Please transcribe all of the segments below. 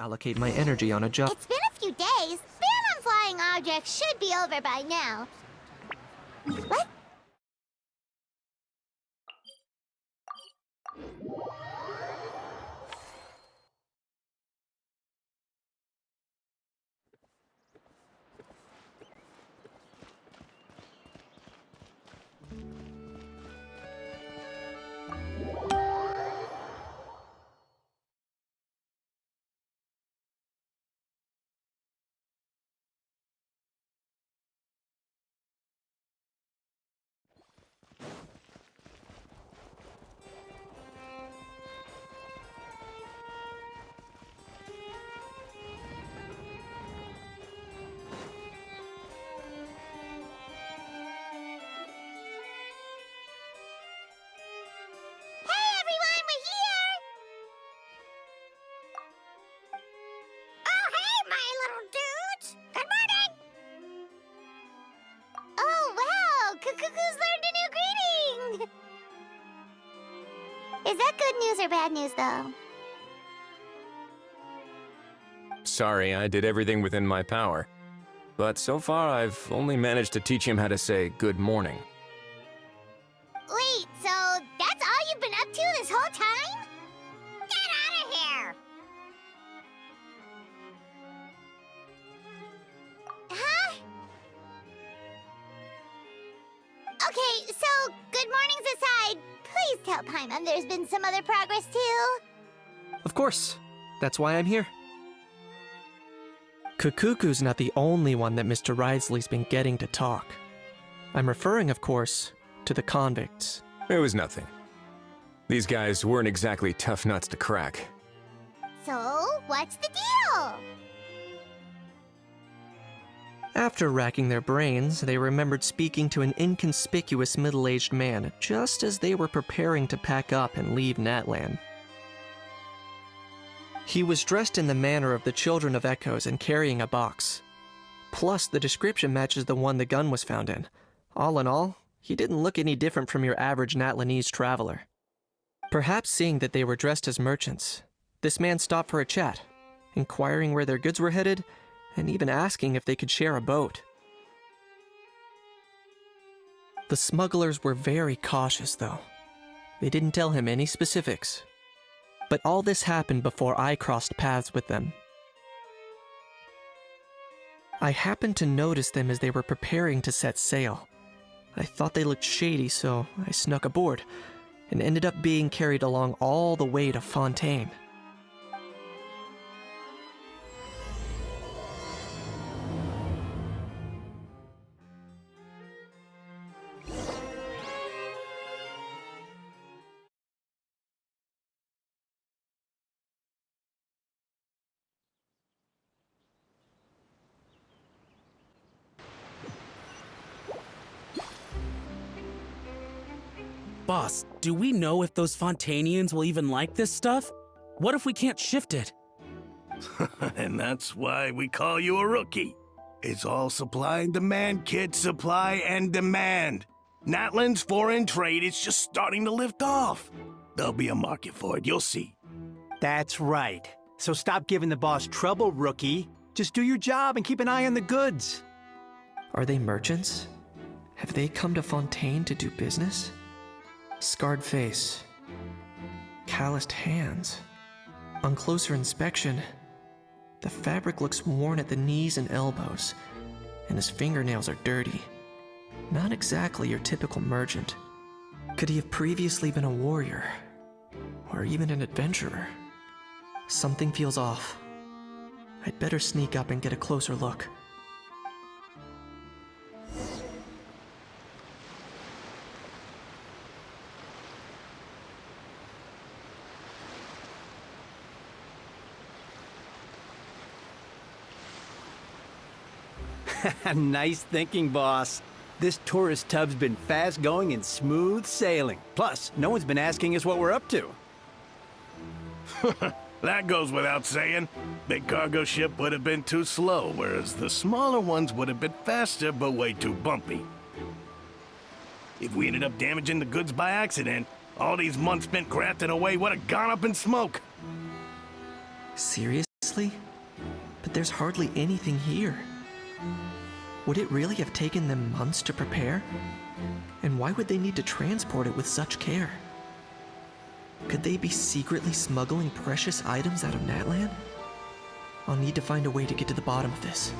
allocate my energy on a job. It's been a few days. Ban on flying objects should be over by now. What? Cuckoo's learned a new greeting! Is that good news or bad news, though? Sorry, I did everything within my power. But so far, I've only managed to teach him how to say good morning. Wait, so that's all you've been up to this whole time? Get out of here! Huh? Okay, so good mornings aside, please tell Paimon there's been some other progress too. Of course. That's why I'm here. Kukuku's not the only one that Mr. Risley's been getting to talk. I'm referring, of course, to the convicts. It was nothing. These guys weren't exactly tough nuts to crack. So, what's the deal? After racking their brains, they remembered speaking to an inconspicuous middle-aged man just as they were preparing to pack up and leave Natlan. He was dressed in the manner of the Children of Echoes and carrying a box. Plus, the description matches the one the gun was found in. All in all, he didn't look any different from your average Natlanese traveler. Perhaps seeing that they were dressed as merchants, this man stopped for a chat, inquiring where their goods were headed, and even asking if they could share a boat. The smugglers were very cautious, though. They didn't tell him any specifics. But all this happened before I crossed paths with them. I happened to notice them as they were preparing to set sail. I thought they looked shady, so I snuck aboard, and ended up being carried along all the way to Fontaine. Boss, do we know if those Fontainians will even like this stuff? What if we can't shift it? And that's why we call you a rookie. It's all supply and demand, kid. Supply and demand. Natlan's foreign trade is just starting to lift off. There'll be a market for it, you'll see. That's right. So stop giving the boss trouble, rookie. Just do your job and keep an eye on the goods. Are they merchants? Have they come to Fontaine to do business? Scarred face, calloused hands. On closer inspection, the fabric looks worn at the knees and elbows, and his fingernails are dirty. Not exactly your typical merchant. Could he have previously been a warrior? Or even an adventurer? Something feels off. I'd better sneak up and get a closer look. Nice thinking, boss. This tourist tub's been fast-going and smooth sailing. Plus, no one's been asking us what we're up to. That goes without saying. Big cargo ship would have been too slow, whereas the smaller ones would have been faster but way too bumpy. If we ended up damaging the goods by accident, all these months spent grafting away would have gone up in smoke. Seriously? obviously, but there's hardly anything here. Would it really have taken them months to prepare? And why would they need to transport it with such care? Could they be secretly smuggling precious items out of Natlan? I'll need to find a way to get to the bottom of this.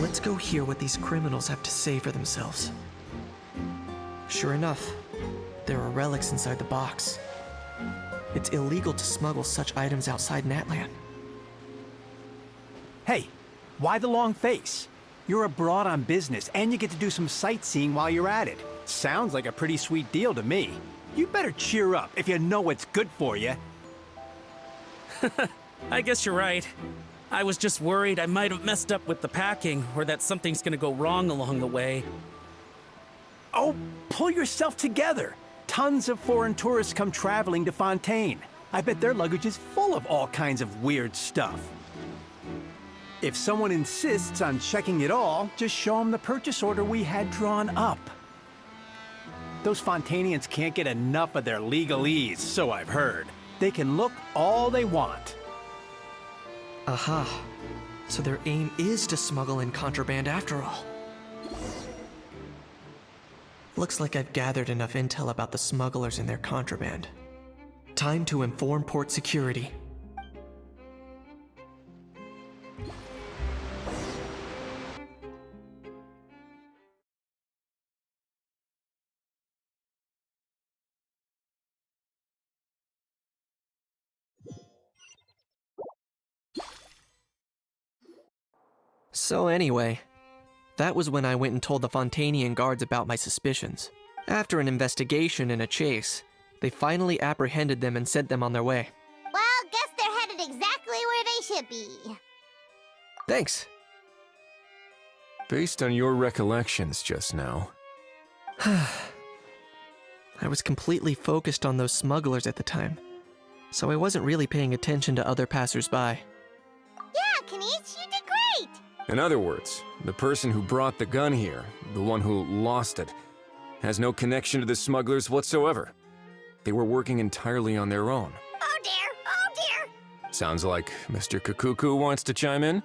Let's go hear what these criminals have to say for themselves. Sure enough, there are relics inside the box. It's illegal to smuggle such items outside Natlan. Hey, why the long face? You're abroad on business, and you get to do some sightseeing while you're at it. Sounds like a pretty sweet deal to me. You better cheer up if you know what's good for you. I guess you're right. I was just worried I might have messed up with the packing, or that something's gonna go wrong along the way. Oh, pull yourself together. Tons of foreign tourists come traveling to Fontaine. I bet their luggage is full of all kinds of weird stuff. If someone insists on checking it all, just show them the purchase order we had drawn up. Those Fontainians can't get enough of their legalese, so I've heard. They can look all they want. Aha. So their aim is to smuggle in contraband after all. Looks like I've gathered enough intel about the smugglers and their contraband. Time to inform port security. So anyway, that was when I went and told the Fontainian guards about my suspicions. After an investigation and a chase, they finally apprehended them and sent them on their way. Well, guess they're headed exactly where they should be. Thanks. Based on your recollections just now, I was completely focused on those smugglers at the time, so I wasn't really paying attention to other passersby. Yeah, Kanish, you did great! in other words, the person who brought the gun here, the one who lost it, has no connection to the smugglers whatsoever. They were working entirely on their own. Oh dear, oh dear! Sounds like Mr. Kakuku wants to chime in?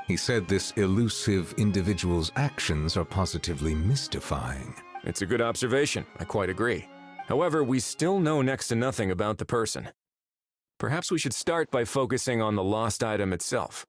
He said this elusive individual's actions are positively mystifying. It's a good observation, I quite agree. However, we still know next to nothing about the person. Perhaps we should start by focusing on the lost item itself.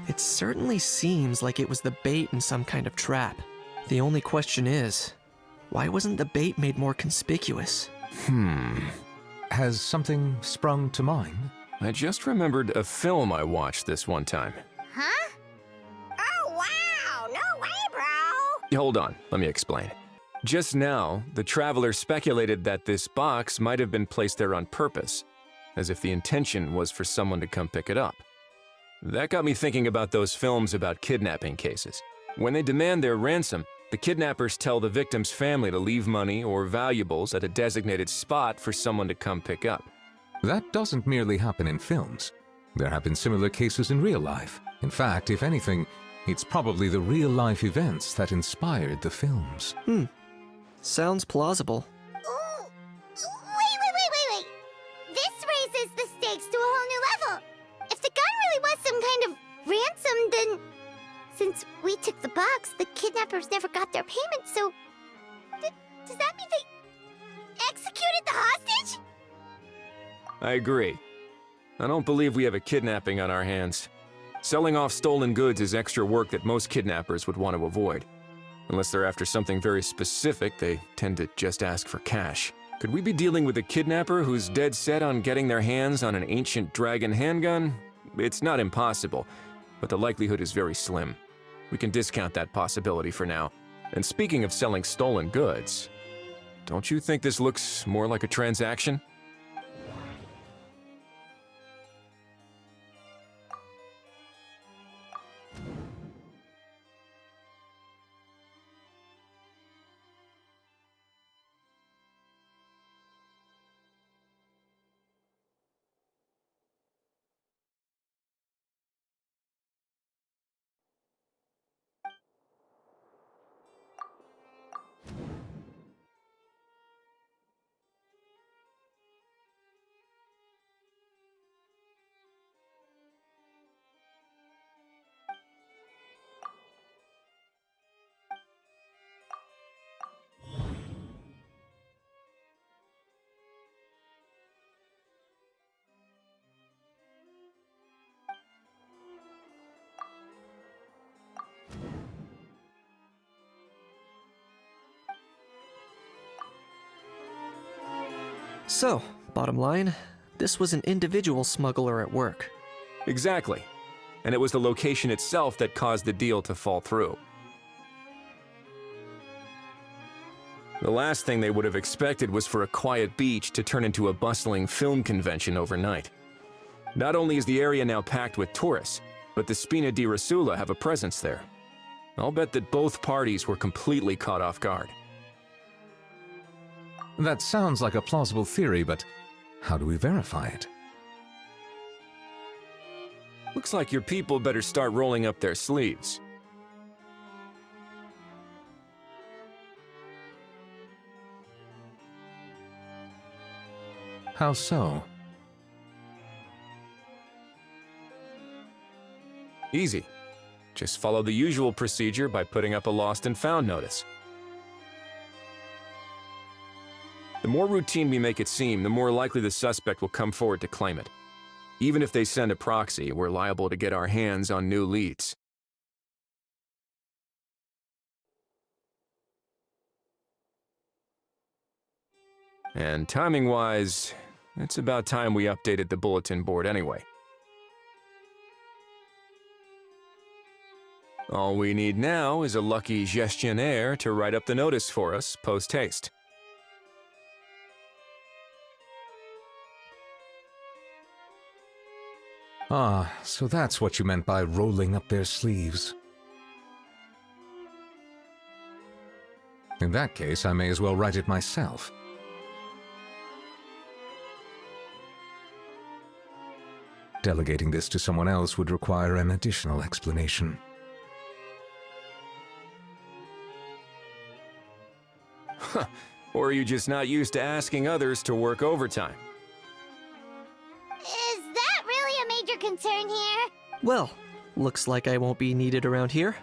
It certainly seems like it was the bait in some kind of trap. The only question is, why wasn't the bait made more conspicuous? Has something sprung to mind? I just remembered a film I watched this one time. Huh? hold on, let me explain. Just now, the traveler speculated that this box might have been placed there on purpose, as if the intention was for someone to come pick it up. That got me thinking about those films about kidnapping cases. When they demand their ransom, the kidnappers tell the victim's family to leave money or valuables at a designated spot for someone to come pick up. That doesn't merely happen in films. There have been similar cases in real life. In fact, if anything, it's probably the real-life events that inspired the films. Sounds plausible. Ooh, wait. This raises the stakes to a whole new level. If the gun really was some kind of ransom, then since we took the box, the kidnappers never got their payment, so does that mean they executed the hostage? I agree. I don't believe we have a kidnapping on our hands. Selling off stolen goods is extra work that most kidnappers would want to avoid. Unless they're after something very specific, they tend to just ask for cash. Could we be dealing with a kidnapper who's dead set on getting their hands on an ancient dragon handgun? It's not impossible, but the likelihood is very slim. We can discount that possibility for now. And speaking of selling stolen goods, don't you think this looks more like a transaction? So, bottom line, this was an individual smuggler at work. Exactly. And it was the location itself that caused the deal to fall through. The last thing they would have expected was for a quiet beach to turn into a bustling film convention overnight. Not only is the area now packed with tourists, but the Spina di Rosula have a presence there. I'll bet that both parties were completely caught off guard. That sounds like a plausible theory, but how do we verify it? Looks like your people better start rolling up their sleeves. How so? Easy. Just follow the usual procedure by putting up a lost and found notice. The more routine we make it seem, the more likely the suspect will come forward to claim it. Even if they send a proxy, we're liable to get our hands on new leads. And timing-wise, it's about time we updated the bulletin board anyway. All we need now is a lucky gestionnaire to write up the notice for us post-haste. Ah, so that's what you meant by rolling up their sleeves. In that case, I may as well write it myself. Delegating this to someone else would require an additional explanation. Or are you just not used to asking others to work overtime? Is that really a major concern here? Well, looks like I won't be needed around here.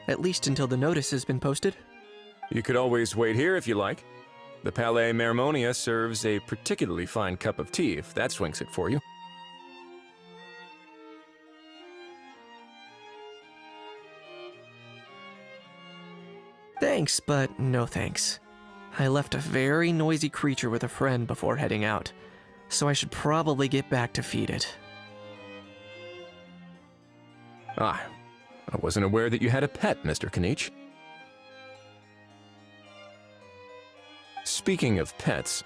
At least until the notice has been posted. You could always wait here if you like. The Palais Mermonia serves a particularly fine cup of tea if that swings it for you. Thanks, but no thanks. I left a very noisy creature with a friend before heading out, so I should probably get back to feed it. Ah, I wasn't aware that you had a pet, Mr. Kanich. Speaking of pets,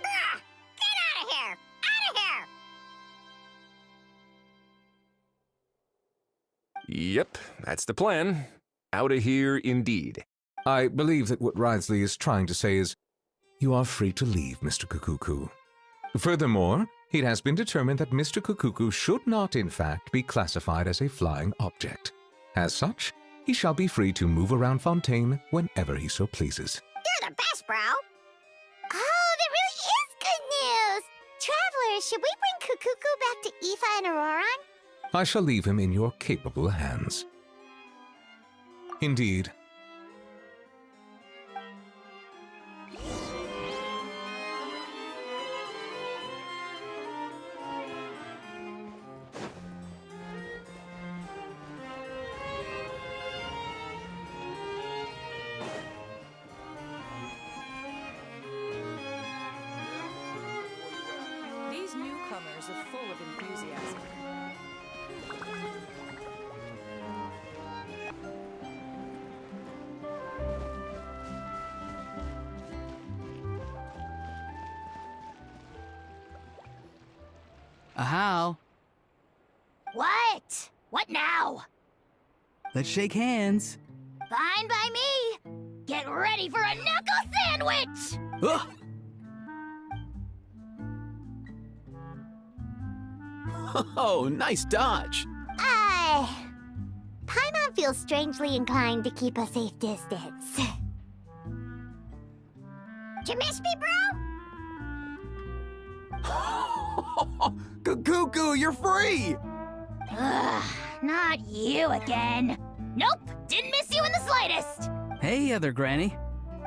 Get out of here! Out of here! yep, that's the plan. Out of here indeed. I believe that what Wriothesley is trying to say is, you are free to leave, Mr. Kukuku. Furthermore, it has been determined that Mr. Kukuku should not, in fact, be classified as a flying object. As such, he shall be free to move around Fontaine whenever he so pleases. You're the best, bro! Oh, that really is good news! Travelers, should we bring Kukuku back to Aoife and Auroron? I shall leave him in your capable hands. Indeed. These newcomers are full of enthusiasm. How? What? What now? Let's shake hands. Fine by me! Get ready for a knuckle sandwich! Ugh. Oh, nice dodge. Paimon feels strangely inclined to keep a safe distance. Did you miss me, bro? Kuku, you're free! Ugh, not you again. Nope, didn't miss you in the slightest. Hey, other granny.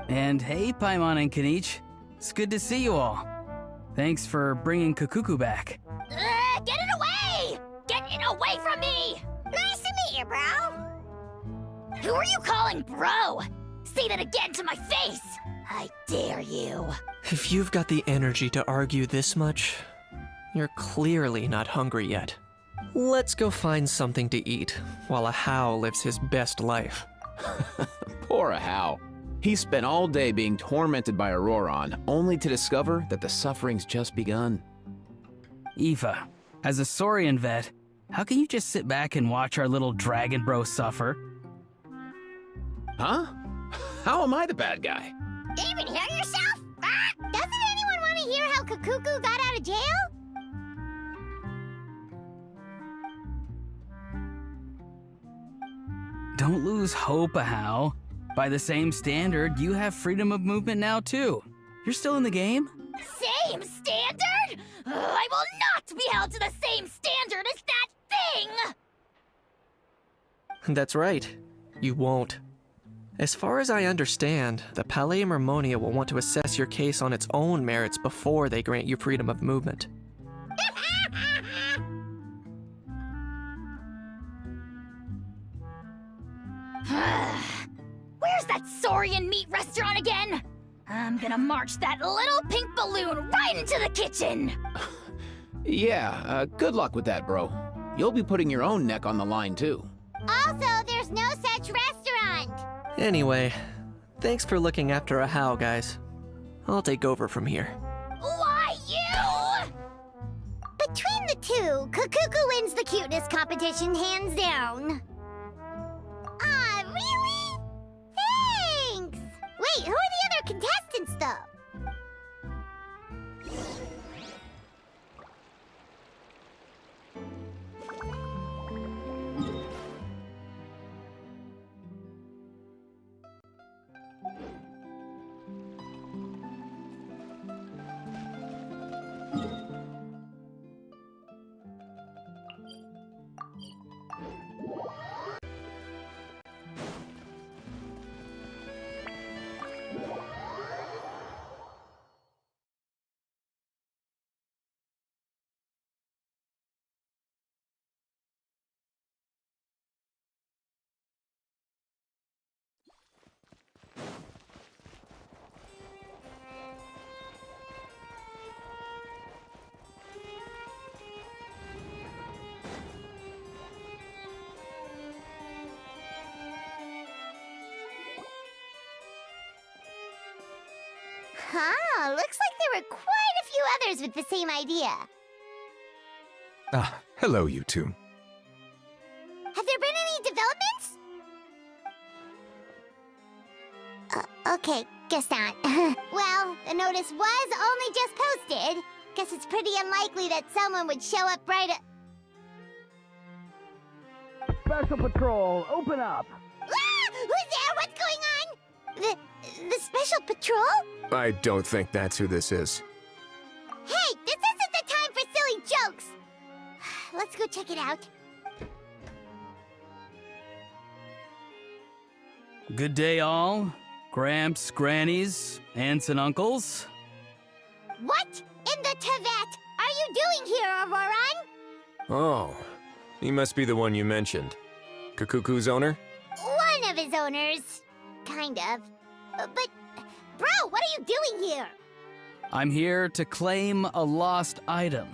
And hey, Paimon and Kanich. It's good to see you all. Thanks for bringing Kukuku back. Get it away! Get it away from me! Nice to meet you, bro. Who are you calling bro? Say that again to my face! I dare you. If you've got the energy to argue this much, you're clearly not hungry yet. Let's go find something to eat while a How lives his best life. Poor Hal. He spent all day being tormented by Auroron, only to discover that the suffering's just begun. Aoife, as a Saurian vet, how can you just sit back and watch our little dragon bro suffer? Huh? How am I the bad guy? You even hear yourself? Doesn't anyone want to hear how Kukuku got out of jail? Don't lose hope, Ahau. By the same standard, you have freedom of movement now, too. You're still in the game? Same standard? I will not be held to the same standard as that thing! That's right. You won't. As far as I understand, the Palais Mermonia will want to assess your case on its own merits before they grant you freedom of movement. Where's that Saurian meat restaurant again? I'm gonna march that little pink balloon right into the kitchen! Yeah, good luck with that, bro. You'll be putting your own neck on the line, too. Also, there's no such restaurant! Anyway, thanks for looking after a How, guys. I'll take over from here. Why, you? Between the two, Kukuku wins the cuteness competition hands down. Ah, really? Thanks! Wait, who are the other contestants, though? Uh-huh. Looks like there were quite a few others with the same idea. Ah, hello, you two. Have there been any developments? Okay, guess not. Well, the notice was only just posted. Guess it's pretty unlikely that someone would show up right at... Special Patrol, open up! Ah! Who's there? What's going on? The Special Patrol? I don't think that's who this is. Hey, this isn't the time for silly jokes! Let's go check it out. Good day, all. Gramps, grannies, aunts, and uncles. What in the Tevet are you doing here, Auroran? Oh, he must be the one you mentioned. Kukuku's owner? One of his owners. Kind of. But, bro, what are you doing here? I'm here to claim a lost item.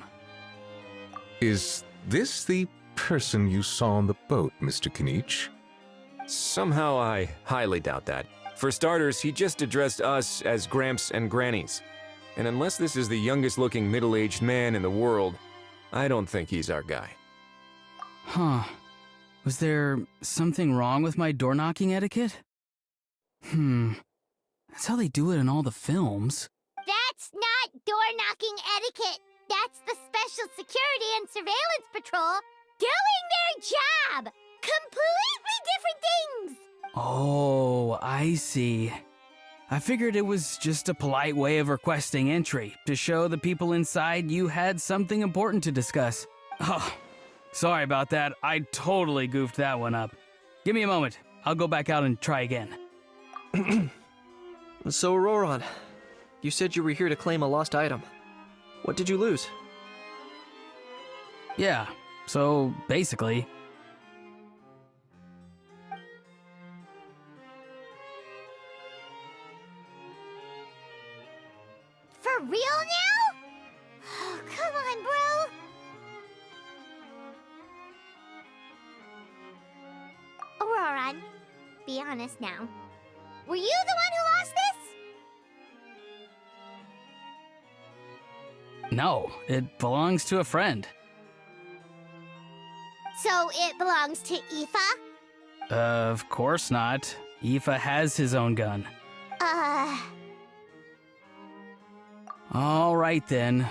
Is this the person you saw on the boat, Mr. Kinich? Somehow I highly doubt that. For starters, he just addressed us as Gramps and Grannies. And unless this is the youngest-looking middle-aged man in the world, I don't think he's our guy. Huh. Was there something wrong with my door-knocking etiquette? That's how they do it in all the films. That's not door-knocking etiquette. That's the Special Security and Surveillance Patrol doing their job. Completely different things. Oh, I see. I figured it was just a polite way of requesting entry to show the people inside you had something important to discuss. Oh, sorry about that. I totally goofed that one up. Give me a moment. I'll go back out and try again. So, Auroran, you said you were here to claim a lost item. What did you lose? Yeah, so basically... For real now? Oh, come on, bro. Auroran, be honest now. Were you the one who lost this? No, it belongs to a friend. So it belongs to Aoife? Of course not. Aoife has his own gun. All right then.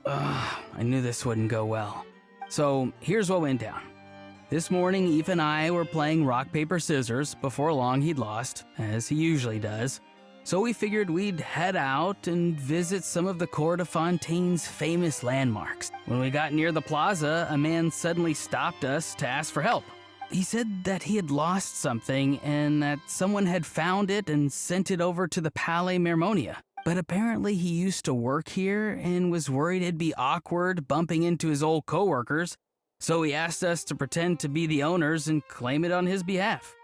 I knew this wouldn't go well. So here's what went down. This morning, Aoife and I were playing rock, paper, scissors. Before long, he'd lost, as he usually does. So we figured we'd head out and visit some of the Cour de Fontaine's famous landmarks. When we got near the plaza, a man suddenly stopped us to ask for help. He said that he had lost something and that someone had found it and sent it over to the Palais Mermonia. But apparently he used to work here and was worried it'd be awkward bumping into his old coworkers, so he asked us to pretend to be the owners and claim it on his behalf.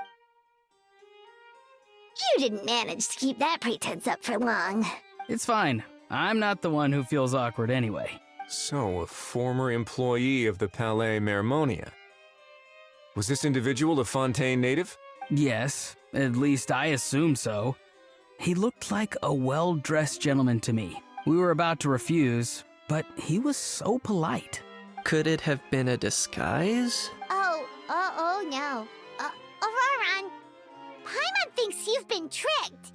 You didn't manage to keep that pretense up for long. It's fine. I'm not the one who feels awkward anyway. So, a former employee of the Palais Mermonia. Was this individual a Fontaine native? Yes, at least I assume so. He looked like a well-dressed gentleman to me. We were about to refuse, but he was so polite. Could it have been a disguise? Oh no. Auroran, Paimon thinks you've been tricked.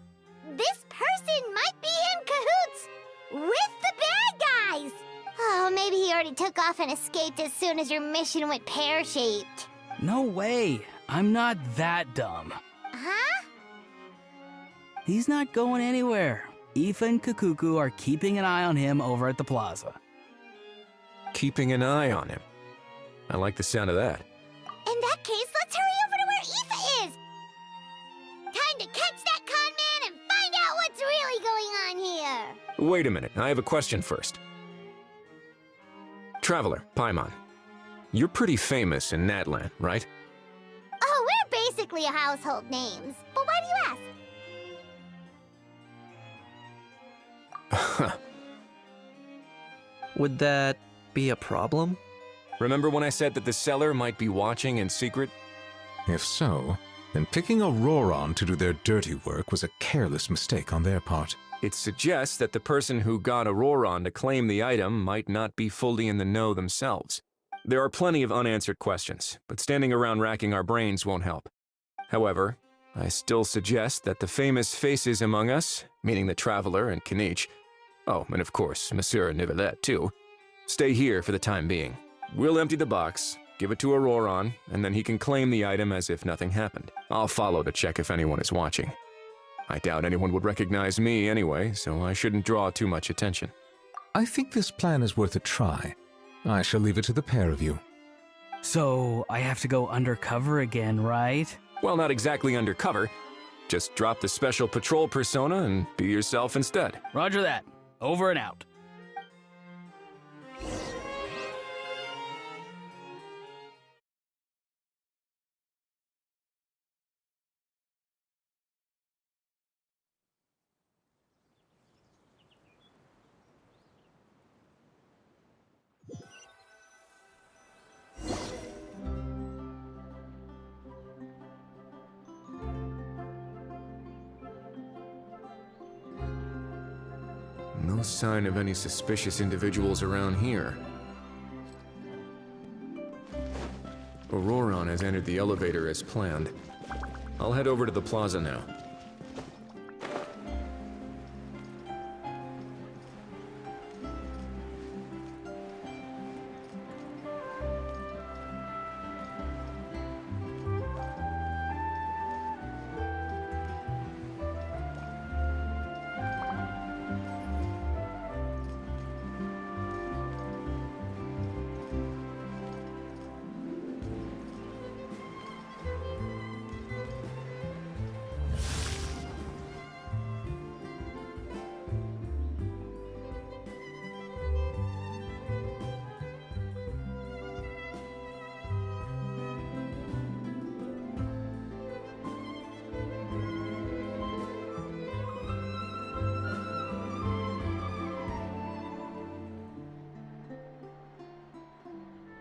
This person might be in cahoots with the bad guys. Oh, maybe he already took off and escaped as soon as your mission went pear-shaped. No way. I'm not that dumb. Huh? He's not going anywhere. Aoife and Kukuku are keeping an eye on him over at the plaza. Keeping an eye on him. I like the sound of that. In that case, let's hurry over to where Aoife is. Time to catch that con man and find out what's really going on here. Wait a minute, I have a question first. Traveler, Paimon. You're pretty famous in Natlan, right? Oh, we're basically household names. But why do you ask? Would that be a problem? Remember when I said that the seller might be watching in secret? If so, And picking Auroron to do their dirty work was a careless mistake on their part. It suggests that the person who got Auroron to claim the item might not be fully in the know themselves. There are plenty of unanswered questions, but standing around racking our brains won't help. However, I still suggest that the famous faces among us, meaning the Traveler and Kinich, oh, and of course, Monsieur Nivelette too, stay here for the time being. We'll empty the box, give it to Auroron, and then he can claim the item as if nothing happened. I'll follow to check if anyone is watching. I doubt anyone would recognize me anyway, so I shouldn't draw too much attention. I think this plan is worth a try. I shall leave it to the pair of you. So, I have to go undercover again, right? Well, not exactly undercover. Just drop the special patrol persona and be yourself instead. Roger that. Over and out. No sign of any suspicious individuals around here. Auroron has entered the elevator as planned. I'll head over to the plaza now.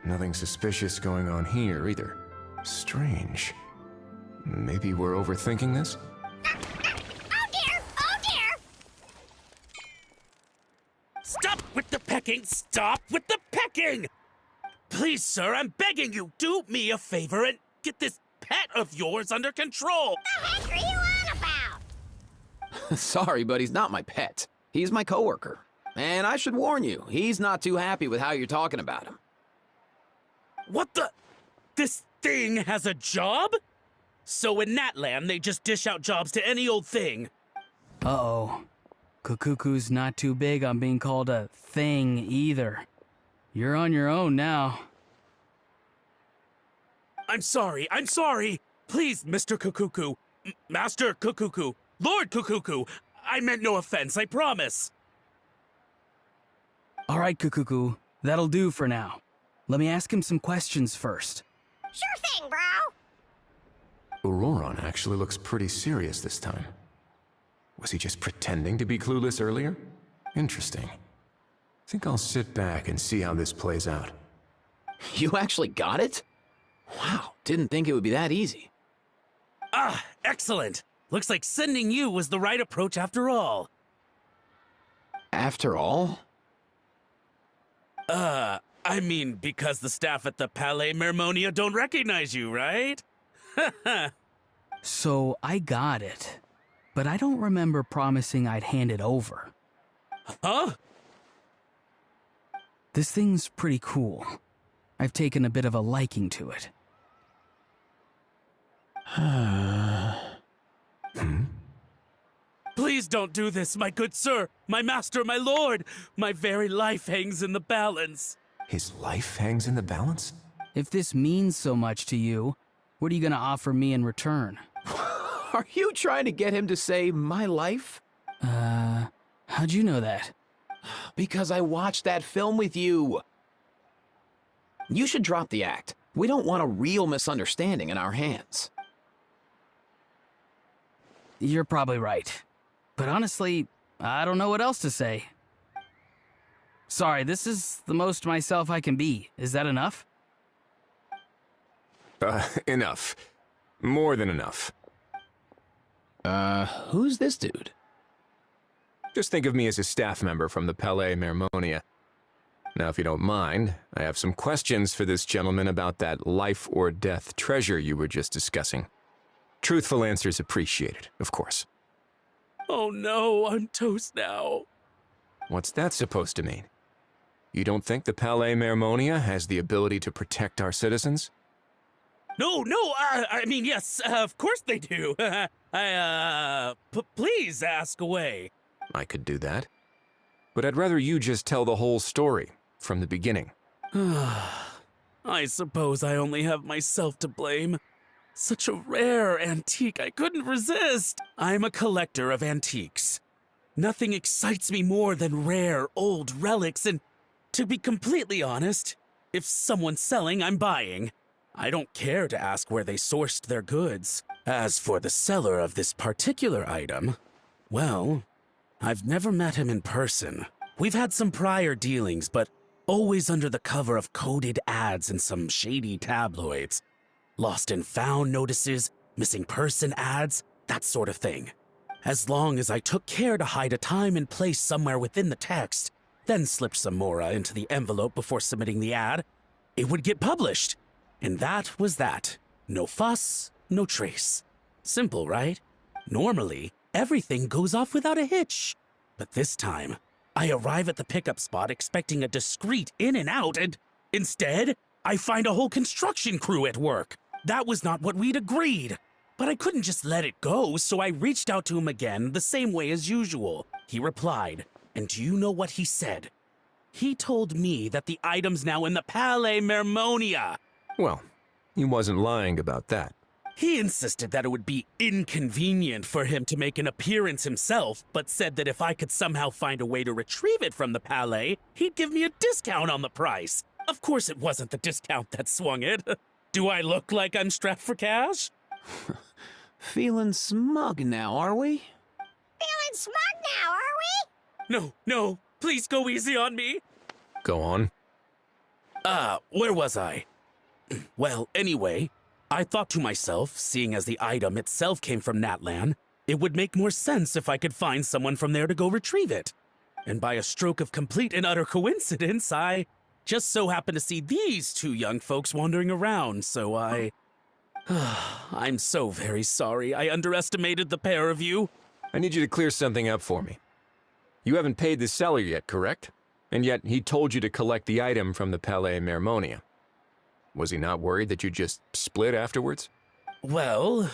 Nothing suspicious going on here, either. Strange. Maybe we're overthinking this? Oh dear! Oh dear! Stop with the pecking! Stop with the pecking! Please, sir, I'm begging you, do me a favor and get this pet of yours under control! The heck are you on about? Sorry, but he's not my pet. He's my coworker. And I should warn you, he's not too happy with how you're talking about him. What the? This thing has a job? So in Natland, they just dish out jobs to any old thing. Uh-oh. Kukuku's not too big on being called a thing either. You're on your own now. I'm sorry. Please, Mr. Kukuku. Master Kukuku. Lord Kukuku. I meant no offense, I promise. All right, Kukuku. That'll do for now. Let me ask him some questions first. Sure thing, bro. Auroron actually looks pretty serious this time. Was he just pretending to be clueless earlier? Interesting. Think I'll sit back and see how this plays out. You actually got it? Wow, didn't think it would be that easy. Ah, excellent. Looks like sending you was the right approach after all. After all? I mean, because the staff at the Palais Mermonia don't recognize you, right? So I got it, but I don't remember promising I'd hand it over. Huh? This thing's pretty cool. I've taken a bit of a liking to it. Please don't do this, my good sir, my master, my lord. My very life hangs in the balance. His life hangs in the balance? If this means so much to you, what are you gonna offer me in return? Are you trying to get him to say my life? How'd you know that? Because I watched that film with you. You should drop the act. We don't want a real misunderstanding in our hands. You're probably right. But honestly, I don't know what else to say. Sorry, this is the most myself I can be. Is that enough? Enough. More than enough. Who's this dude? Just think of me as a staff member from the Palais Mermonia. Now, if you don't mind, I have some questions for this gentleman about that life or death treasure you were just discussing. Truthful answers appreciated, of course. Oh no, I'm toast now. What's that supposed to mean? You don't think the Palais Mermonia has the ability to protect our citizens? No, I mean, yes, of course they do. Please ask away. I could do that. But I'd rather you just tell the whole story, from the beginning. I suppose I only have myself to blame. Such a rare antique, I couldn't resist. I'm a collector of antiques. Nothing excites me more than rare, old relics, and to be completely honest, if someone's selling, I'm buying. I don't care to ask where they sourced their goods. As for the seller of this particular item, well, I've never met him in person. We've had some prior dealings, but always under the cover of coded ads in some shady tabloids. Lost and found notices, missing person ads, that sort of thing. As long as I took care to hide a time and place somewhere within the text, then slipped some mora into the envelope before submitting the ad, it would get published. And that was that. No fuss, no trace. Simple, right? Normally, everything goes off without a hitch. But this time, I arrive at the pickup spot expecting a discreet in and out, and instead, I find a whole construction crew at work. That was not what we'd agreed. But I couldn't just let it go, so I reached out to him again the same way as usual. He replied, and do you know what he said? He told me that the item's now in the Palais Mermonia. Well, he wasn't lying about that. He insisted that it would be inconvenient for him to make an appearance himself, but said that if I could somehow find a way to retrieve it from the Palais, he'd give me a discount on the price. Of course it wasn't the discount that swung it. Do I look like I'm strapped for cash? Feeling smug now, are we? Feeling smug now, are we? No, please go easy on me. Go on. Where was I? Well, anyway, I thought to myself, seeing as the item itself came from Natlan, it would make more sense if I could find someone from there to go retrieve it. And by a stroke of complete and utter coincidence, I just so happened to see these two young folks wandering around, so I'm so very sorry. I underestimated the pair of you. I need you to clear something up for me. You haven't paid the seller yet, correct? And yet he told you to collect the item from the Palais Mermonia. Was he not worried that you just split afterwards? Well,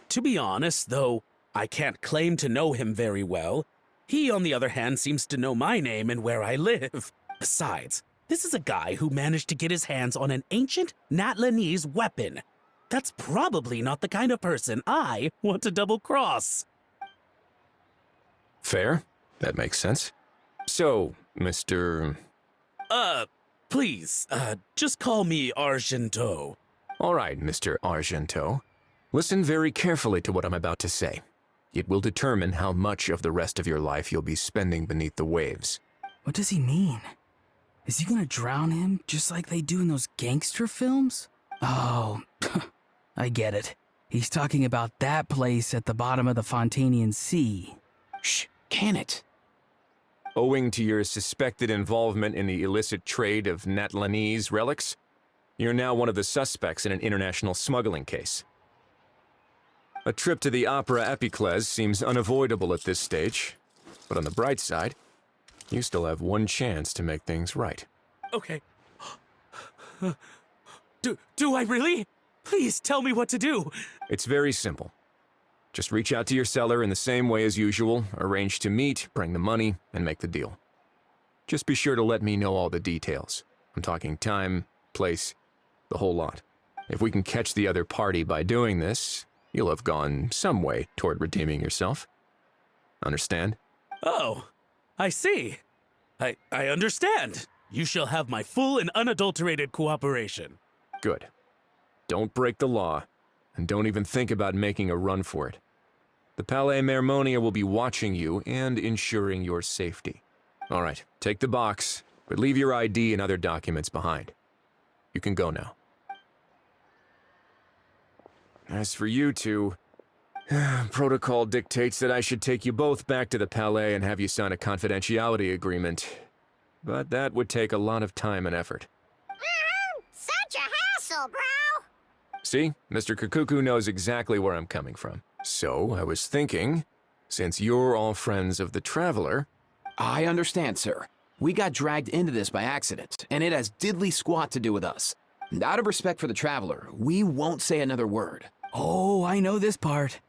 to be honest, though I can't claim to know him very well, he, on the other hand, seems to know my name and where I live. Besides, this is a guy who managed to get his hands on an ancient Natlanese weapon. That's probably not the kind of person I want to double-cross. Fair. That makes sense. So, Mr. Please, just call me Argento. All right, Mr. Argento. Listen very carefully to what I'm about to say. It will determine how much of the rest of your life you'll be spending beneath the waves. What does he mean? Is he gonna drown him just like they do in those gangster films? Oh, I get it. He's talking about that place at the bottom of the Fontanian Sea. Shh, can it? Owing to your suspected involvement in the illicit trade of Natlanese relics, you're now one of the suspects in an international smuggling case. A trip to the Opera Epiclese seems unavoidable at this stage, but on the bright side, you still have one chance to make things right. Okay. Do I really? Please tell me what to do. It's very simple. Just reach out to your seller in the same way as usual, arrange to meet, bring the money, and make the deal. Just be sure to let me know all the details. I'm talking time, place, the whole lot. If we can catch the other party by doing this, you'll have gone some way toward redeeming yourself. Understand? Oh, I see. I understand. You shall have my full and unadulterated cooperation. Good. Don't break the law, and don't even think about making a run for it. The Palais Mermonia will be watching you and ensuring your safety. All right, take the box, but leave your ID and other documents behind. You can go now. As for you two, protocol dictates that I should take you both back to the Palais and have you sign a confidentiality agreement. But that would take a lot of time and effort. Such a hassle, bro! See, Mr. Kukuku knows exactly where I'm coming from. So, I was thinking, since you're all friends of the Traveler... I understand, sir. We got dragged into this by accident, and it has diddly squat to do with us. And out of respect for the Traveler, we won't say another word. Oh, I know this part.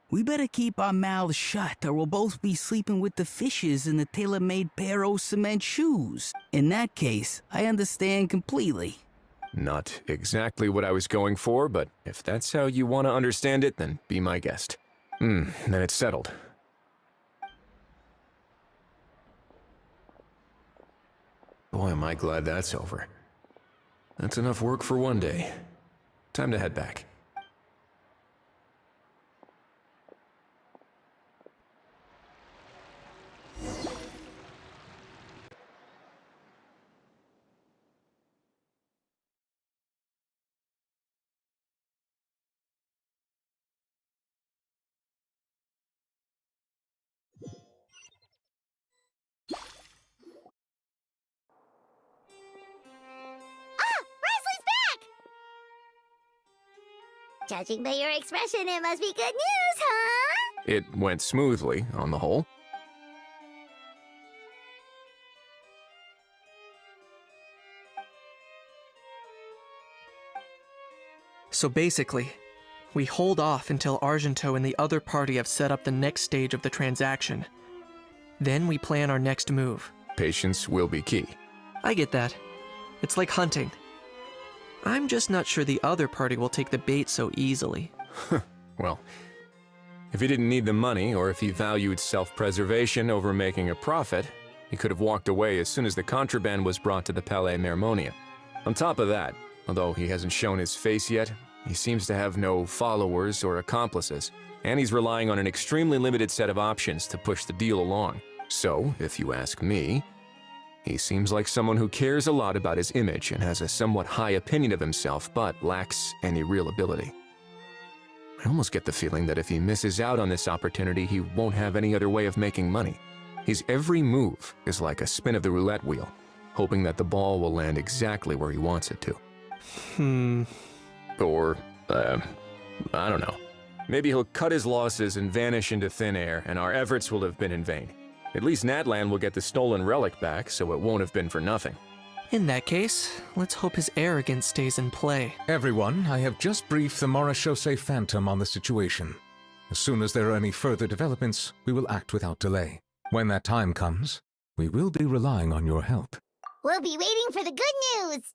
We better keep our mouths shut or we'll both be sleeping with the fishes in the tailor-made pair of cement shoes. In that case, I understand completely. Not exactly what I was going for, but if that's how you want to understand it, then be my guest. Then it's settled. Boy, am I glad that's over. That's enough work for one day. Time to head back. Judging by your expression, it must be good news, huh? It went smoothly, on the whole. So basically, we hold off until Argento and the other party have set up the next stage of the transaction. Then we plan our next move. Patience will be key. I get that. It's like hunting. I'm just not sure the other party will take the bait so easily. Well, if he didn't need the money, or if he valued self-preservation over making a profit, he could have walked away as soon as the contraband was brought to the Palais Mermonia. On top of that, although he hasn't shown his face yet, he seems to have no followers or accomplices, and he's relying on an extremely limited set of options to push the deal along. So, if you ask me, he seems like someone who cares a lot about his image and has a somewhat high opinion of himself, but lacks any real ability. I almost get the feeling that if he misses out on this opportunity, he won't have any other way of making money. His every move is like a spin of the roulette wheel, hoping that the ball will land exactly where he wants it to. Or, I don't know. Maybe he'll cut his losses and vanish into thin air, and our efforts will have been in vain. At least Natlan will get the stolen relic back, so it won't have been for nothing. In that case, let's hope his arrogance stays in play. Everyone, I have just briefed the Marechaussee Phantom on the situation. As soon as there are any further developments, we will act without delay. When that time comes, we will be relying on your help. We'll be waiting for the good news!